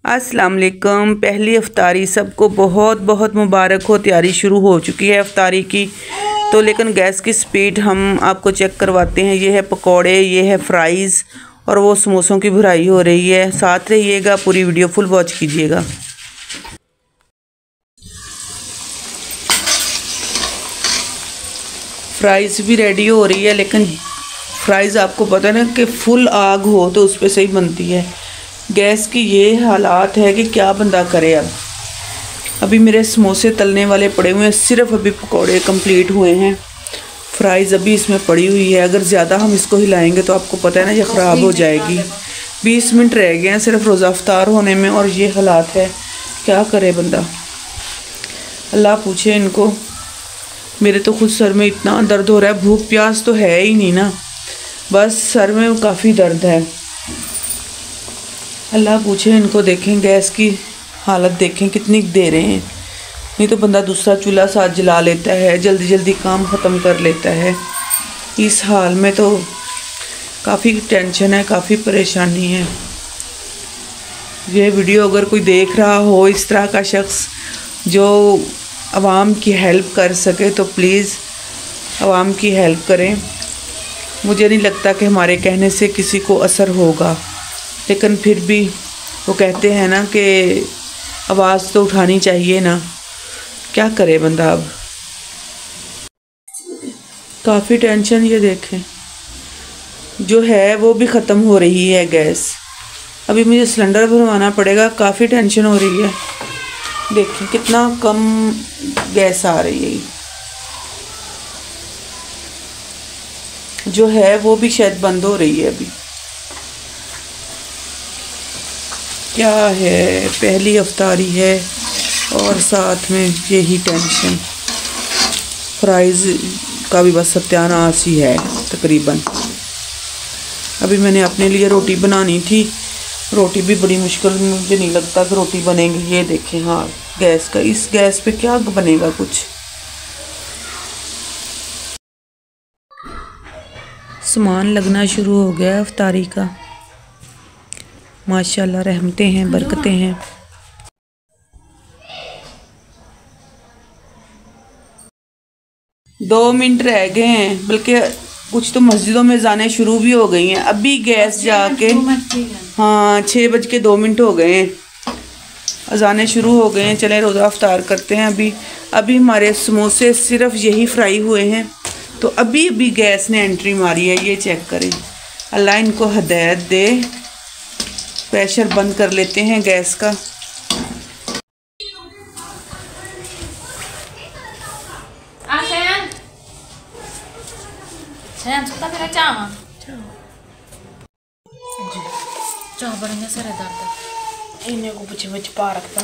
अस्सलाम वालेकुम। पहली अफ्तारी सबको बहुत बहुत मुबारक हो। तैयारी शुरू हो चुकी है अफ्तारी की, तो लेकिन गैस की स्पीड हम आपको चेक करवाते हैं। ये है पकोड़े, ये है फ्राइज़ और वो समोसों की भुराई हो रही है। साथ रहिएगा, पूरी वीडियो फुल वॉच कीजिएगा। फ्राइज़ भी रेडी हो रही है, लेकिन फ्राइज़ आपको पता है ना कि फुल आग हो तो उस पर सही बनती है। गैस की ये हालात है कि क्या बंदा करे। अब अभी मेरे समोसे तलने वाले पड़े हुए हैं, सिर्फ अभी पकोड़े कंप्लीट हुए हैं। फ्राइज़ अभी इसमें पड़ी हुई है। अगर ज़्यादा हम इसको हिलाएंगे तो आपको पता है ना ये ख़राब हो जाएगी। 20 मिनट रह गए हैं सिर्फ रोज़ा अफ्तार होने में और ये हालात है, क्या करे बंदा। अल्लाह पूछे इनको। मेरे तो खुद सर में इतना दर्द हो रहा है, भूख प्यास तो है ही नहीं ना, बस सर में काफ़ी दर्द है। अल्लाह पूछे इनको। देखें गैस की हालत, देखें कितनी दे रहे हैं। नहीं तो बंदा दूसरा चूल्हा साथ जला लेता है, जल्दी जल्दी काम ख़त्म कर लेता है। इस हाल में तो काफ़ी टेंशन है, काफ़ी परेशानी है। ये वीडियो अगर कोई देख रहा हो, इस तरह का शख्स जो आवाम की हेल्प कर सके, तो प्लीज़ आवाम की हेल्प करें। मुझे नहीं लगता कि हमारे कहने से किसी को असर होगा, लेकिन फिर भी वो कहते हैं ना कि आवाज़ तो उठानी चाहिए ना, क्या करे बंदा। अब काफ़ी टेंशन। ये देखें जो है वो भी ख़त्म हो रही है गैस। अभी मुझे सिलेंडर भरवाना पड़ेगा, काफ़ी टेंशन हो रही है। देखें कितना कम गैस आ रही है। जो है वो भी शायद बंद हो रही है अभी। क्या है, पहली अफ्तारी है और साथ में यही टेंशन। फ्राइज़ का भी बस सत्यानाश ही है तकरीबन। अभी मैंने अपने लिए रोटी बनानी थी, रोटी भी बड़ी मुश्किल, मुझे नहीं लगता कि रोटी बनेगी। ये देखें हाँ गैस का, इस गैस पे क्या बनेगा कुछ। सामान लगना शुरू हो गया अफ्तारी का। माशाल्लाह, रहमतें हैं, बरकतें हैं। दो मिनट रह गए हैं, बल्कि कुछ तो मस्जिदों में जाने शुरू भी हो गई हैं। अभी गैस जाके हाँ 6:02 हो गए हैं, अजाने शुरू हो गए हैं। चलें रोज़ा अफ्तार करते हैं। अभी हमारे समोसे सिर्फ यही फ्राई हुए हैं, तो अभी गैस ने एंट्री मारी है। ये चेक करें, अल्लाह इनको हिदायत दे। प्रेशर बंद कर लेते हैं गैस का। चाह बनेंगे सारे दर्द इन्हें को बच्चे पा रखता।